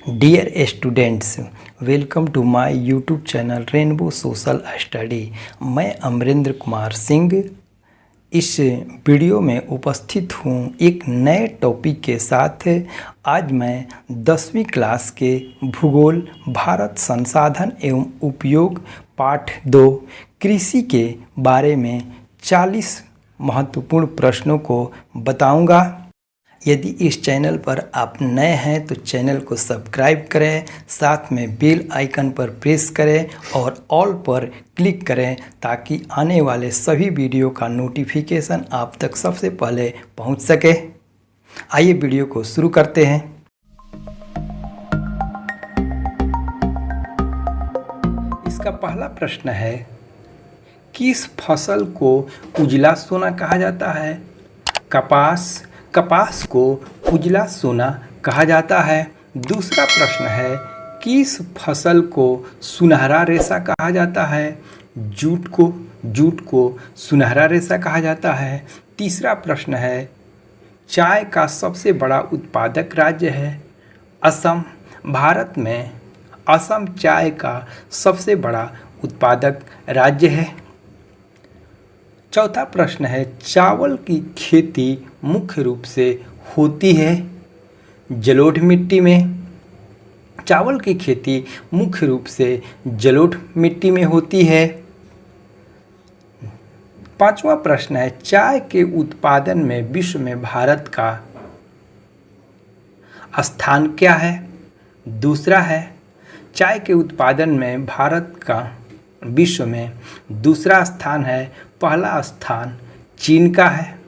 Dear students, welcome to my YouTube channel rainbow social study. मैं अमरेंद्र कुमार सिंह इस video में उपस्थित हूँ एक नए टॉपिक के साथ। आज मैं 10वीं क्लास के भूगोल भारत संसाधन एवं उपयोग पाठ 2 कृषि के बारे में 40 महत्वपूर्ण प्रश्नों को बताऊंगा। यदि इस चैनल पर आप नए हैं तो चैनल को सब्सक्राइब करें, साथ में बेल आइकन पर प्रेस करें और ऑल पर क्लिक करें ताकि आने वाले सभी वीडियो का नोटिफिकेशन आप तक सबसे पहले पहुंच सके। आइए वीडियो को शुरू करते हैं। इसका पहला प्रश्न है, किस फसल को उजला सोना कहा जाता है? कपास को उजला सोना कहा जाता है। दूसरा प्रश्न है, किस फसल को सुनहरा रेशा कहा जाता है? जूट को सुनहरा रेशा कहा जाता है। तीसरा प्रश्न है, चाय का सबसे बड़ा उत्पादक राज्य है? असम। भारत में असम चाय का सबसे बड़ा उत्पादक राज्य है। चौथा प्रश्न है, चावल की खेती मुख्य रूप से होती है जलोढ़ मिट्टी में। चावल की खेती मुख्य रूप से जलोढ़ मिट्टी में होती है। पांचवा प्रश्न है, चाय के उत्पादन में विश्व में भारत का स्थान क्या है? दूसरा है। चाय के उत्पादन में भारत का विश्व में दूसरा स्थान है, पहला स्थान चीन का है।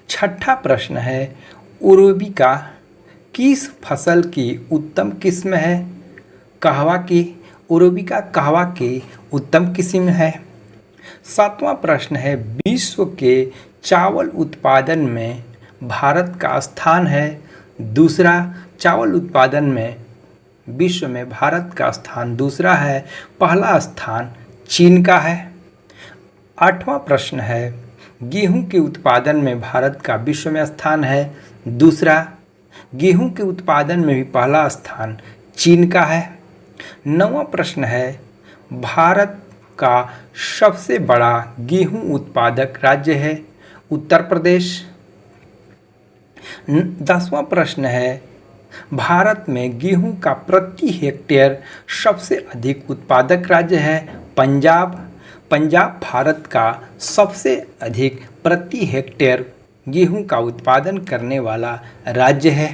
छठा प्रश्न है, अरेबिका किस फसल की उत्तम किस्म है? कहवा की। अरेबिका कहवा की उत्तम किस्म है। सातवां प्रश्न है, विश्व के चावल उत्पादन में भारत का स्थान है? दूसरा। चावल उत्पादन में विश्व में भारत का स्थान दूसरा है, पहला स्थान चीन का है। आठवां प्रश्न है, गेहूं के उत्पादन में भारत का विश्व में स्थान है? दूसरा। गेहूं के उत्पादन में भी पहला स्थान चीन का है। नौवां प्रश्न है, भारत का सबसे बड़ा गेहूं उत्पादक राज्य है? उत्तर प्रदेश। 10वां प्रश्न है, भारत में गेहूं का प्रति हेक्टेयर सबसे अधिक उत्पादक राज्य है? पंजाब। पंजाब भारत का सबसे अधिक प्रति हेक्टेयर गेहूं का उत्पादन करने वाला राज्य है।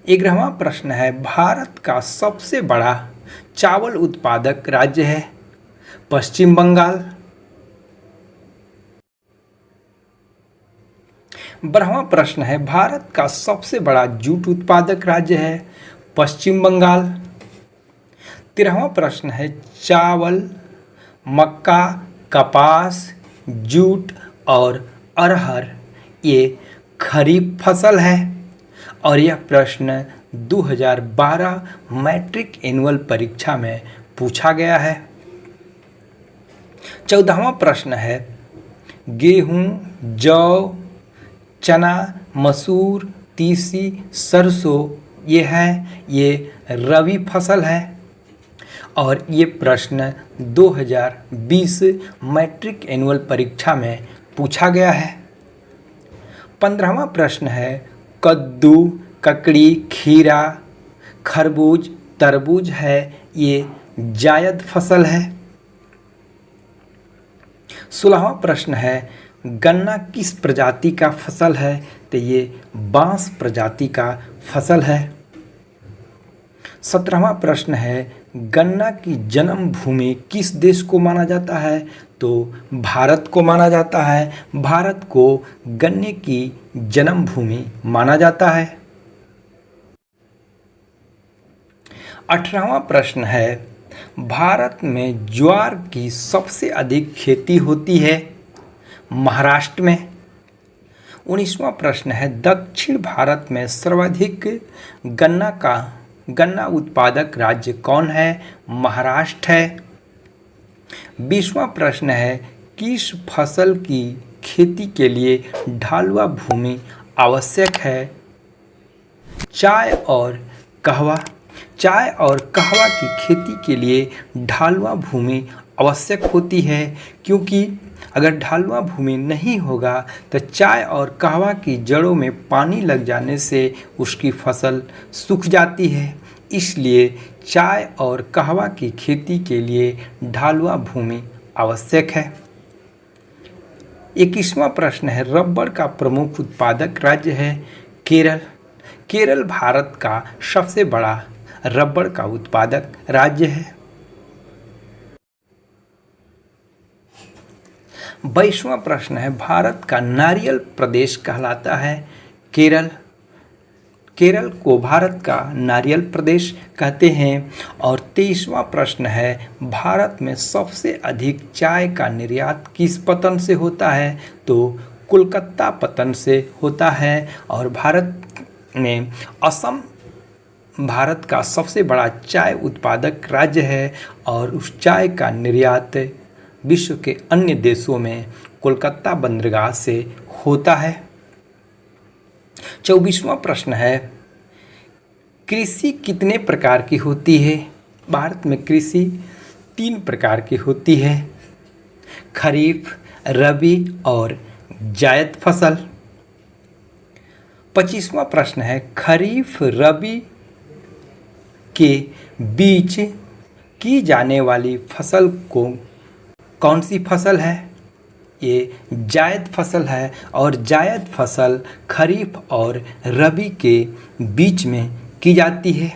11वां प्रश्न है, भारत का सबसे बड़ा चावल उत्पादक राज्य है? पश्चिम बंगाल। 12वां प्रश्न है, भारत का सबसे बड़ा जूट उत्पादक राज्य है? पश्चिम बंगाल। 13वां प्रश्न है, चावल, मक्का, कपास, जूट और अरहर ये खरीफ फसल है। और यह प्रश्न 2012 मैट्रिक एनुअल परीक्षा में पूछा गया है। 14वां प्रश्न है, गेहूं, जौ, चना, मसूर, तीसी, सरसों ये रबी फसल है। और ये प्रश्न 2020 मैट्रिक एनुअल परीक्षा में पूछा गया है। 15वां प्रश्न है, कद्दू, ककड़ी, खीरा, खरबूज, तरबूज है ये जायद फसल है। 16वां प्रश्न है, गन्ना किस प्रजाति का फसल है? तो ये बांस प्रजाति का फसल है। 17वां प्रश्न है, गन्ना की जन्म भूमि किस देश को माना जाता है? तो भारत को माना जाता है। भारत को गन्ने की जन्म भूमि माना जाता है। 18वां प्रश्न है, भारत में ज्वार की सबसे अधिक खेती होती है? महाराष्ट्र में। 19वां प्रश्न है, दक्षिण भारत में सर्वाधिक गन्ना उत्पादक राज्य कौन है? महाराष्ट्र है। 20वां प्रश्न है, किस फसल की खेती के लिए ढलुआ भूमि आवश्यक है? चाय और कहवा। चाय और कहवा की खेती के लिए ढालुआ भूमि आवश्यक होती है, क्योंकि अगर ढालुआ भूमि नहीं होगा तो चाय और कहवा की जड़ों में पानी लग जाने से उसकी फसल सूख जाती है। इसलिए चाय और कहवा की खेती के लिए ढालुआ भूमि आवश्यक है। 21वां प्रश्न है, रबड़ का प्रमुख उत्पादक राज्य है? केरल। केरल भारत का सबसे बड़ा रबड़ का उत्पादक राज्य है। 22वां प्रश्न है, भारत का नारियल प्रदेश कहलाता है? केरल। केरल को भारत का नारियल प्रदेश कहते हैं। और 23वां प्रश्न है, भारत में सबसे अधिक चाय का निर्यात किस पत्तन से होता है? तो कोलकाता पत्तन से होता है। और भारत में असम भारत का सबसे बड़ा चाय उत्पादक राज्य है और उस चाय का निर्यात विश्व के अन्य देशों में कोलकाता बंदरगाह से होता है। 24वां प्रश्न है, कृषि कितने प्रकार की होती है? भारत में कृषि 3 प्रकार की होती है, खरीफ, रबी और जायद फसल। 25वां प्रश्न है, खरीफ रबी के बीच की जाने वाली फसल को कौन सी फसल है? ये जायद फसल है और जायद फसल खरीफ और रबी के बीच में की जाती है।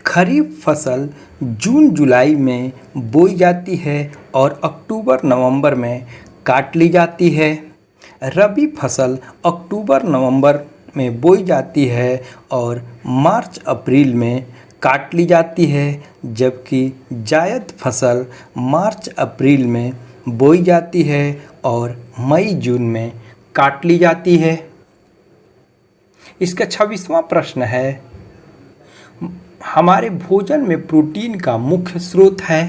खरीफ फसल जून जुलाई में बोई जाती है और अक्टूबर नवंबर में काट ली जाती है। रबी फसल अक्टूबर नवंबर में बोई जाती है और मार्च अप्रैल में काट ली जाती है, जबकि जायद फसल मार्च अप्रैल में बोई जाती है और मई जून में काट ली जाती है। इसका 26वां प्रश्न है, हमारे भोजन में प्रोटीन का मुख्य स्रोत है?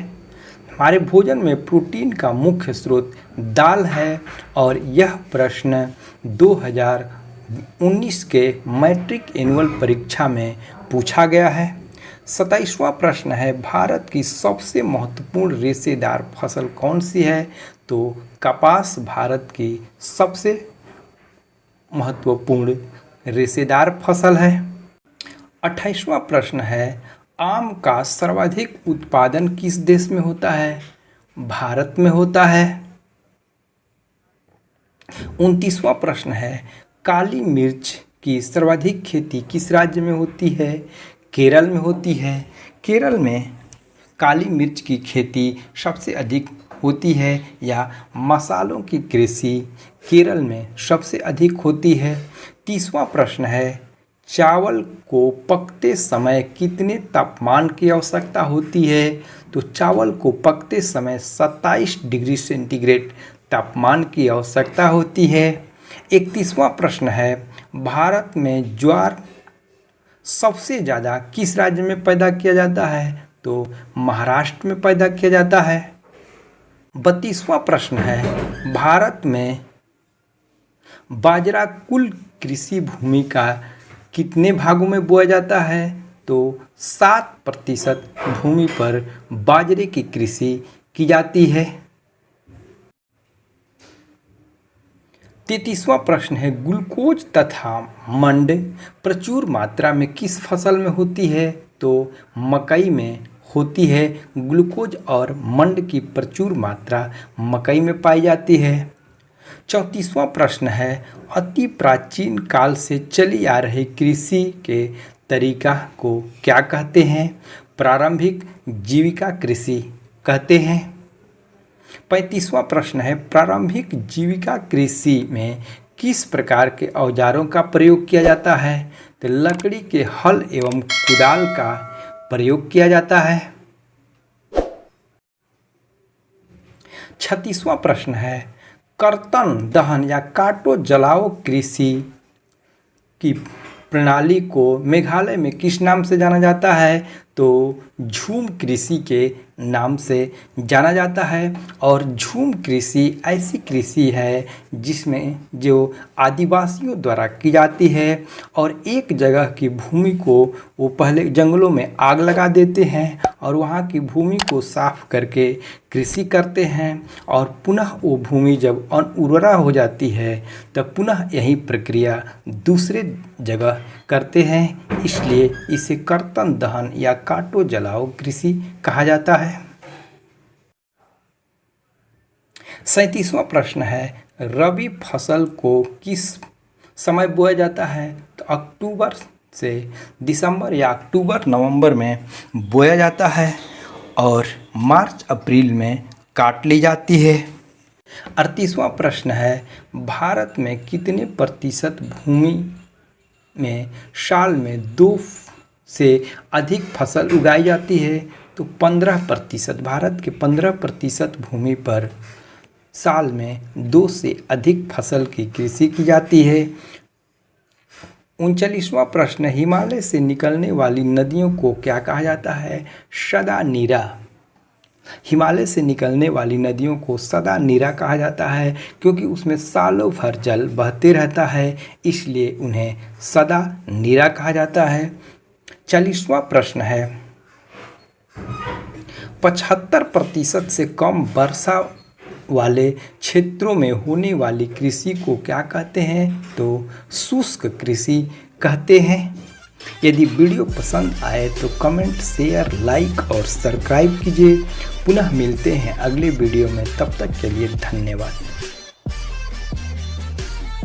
हमारे भोजन में प्रोटीन का मुख्य स्रोत दाल है और यह प्रश्न 2019 के मैट्रिक एनुअल परीक्षा में पूछा गया है। 27वां प्रश्न है, भारत की सबसे महत्वपूर्ण रेशेदार फसल कौन सी है? तो कपास भारत की सबसे महत्वपूर्ण रेशेदार फसल है। 28वां प्रश्न है, आम का सर्वाधिक उत्पादन किस देश में होता है? भारत में होता है। 29वां प्रश्न है, काली मिर्च की सर्वाधिक खेती किस राज्य में होती है? केरल में होती है। केरल में काली मिर्च की खेती सबसे अधिक होती है या मसालों की कृषि केरल में सबसे अधिक होती है। 30वां प्रश्न है, चावल को पकते समय कितने तापमान की आवश्यकता होती है? तो चावल को पकते समय 27 डिग्री सेंटीग्रेड तापमान की आवश्यकता होती है। 31वां प्रश्न है, भारत में ज्वार सबसे ज़्यादा किस राज्य में पैदा किया जाता है? तो महाराष्ट्र में पैदा किया जाता है। 32वां प्रश्न है, भारत में बाजरा कुल कृषि भूमि का कितने भागों में बोया जाता है? तो 7% भूमि पर बाजरे की कृषि की जाती है। 33वां प्रश्न है, ग्लूकोज तथा मंड प्रचुर मात्रा में किस फसल में होती है? तो मकई में होती है। ग्लूकोज और मंड की प्रचुर मात्रा मकई में पाई जाती है। 34वां प्रश्न है, अति प्राचीन काल से चली आ रही कृषि के तरीका को क्या कहते हैं? प्रारंभिक जीविका कृषि कहते हैं। 35वां प्रश्न है, प्रारंभिक जीविका कृषि में किस प्रकार के औजारों का प्रयोग किया जाता है? तो लकड़ी के हल एवं कुदाल का प्रयोग किया जाता है। 36वां प्रश्न है, कर्तन दहन या काटो जलाओ कृषि की प्रणाली को मेघालय में किस नाम से जाना जाता है? तो झूम कृषि के नाम से जाना जाता है। और झूम कृषि ऐसी कृषि है जिसमें जो आदिवासियों द्वारा की जाती है और एक जगह की भूमि को वो पहले जंगलों में आग लगा देते हैं और वहाँ की भूमि को साफ करके कृषि करते हैं और पुनः वो भूमि जब अनउर्वरा हो जाती है तब पुनः यही प्रक्रिया दूसरे जगह करते हैं, इसलिए इसे कर्तन दहन या काटो जलाओ कृषि कहा जाता है। 37वां प्रश्न है, रबी फसल को किस समय बोया जाता है? तो अक्टूबर से दिसंबर या अक्टूबर नवंबर में बोया जाता है और मार्च अप्रैल में काट ली जाती है। 38वां प्रश्न है, भारत में कितने प्रतिशत भूमि में साल में 2 से अधिक फसल उगाई जाती है? तो 15%। भारत के 15% भूमि पर साल में 2 से अधिक फसल की कृषि की जाती है। 39वां प्रश्न, हिमालय से निकलने वाली नदियों को क्या कहा जाता है? सदा नीरा। हिमालय से निकलने वाली नदियों को सदा नीरा कहा जाता है क्योंकि उसमें सालों भर जल बहते रहता है, इसलिए उन्हें सदा नीरा कहा जाता है। 40वां प्रश्न है, 75% से कम वर्षा वाले क्षेत्रों में होने वाली कृषि को क्या कहते हैं? तो शुष्क कृषि कहते हैं। यदि वीडियो पसंद आए तो कमेंट, शेयर, लाइक और सब्सक्राइब कीजिए। पुनः मिलते हैं अगले वीडियो में, तब तक के लिए धन्यवाद।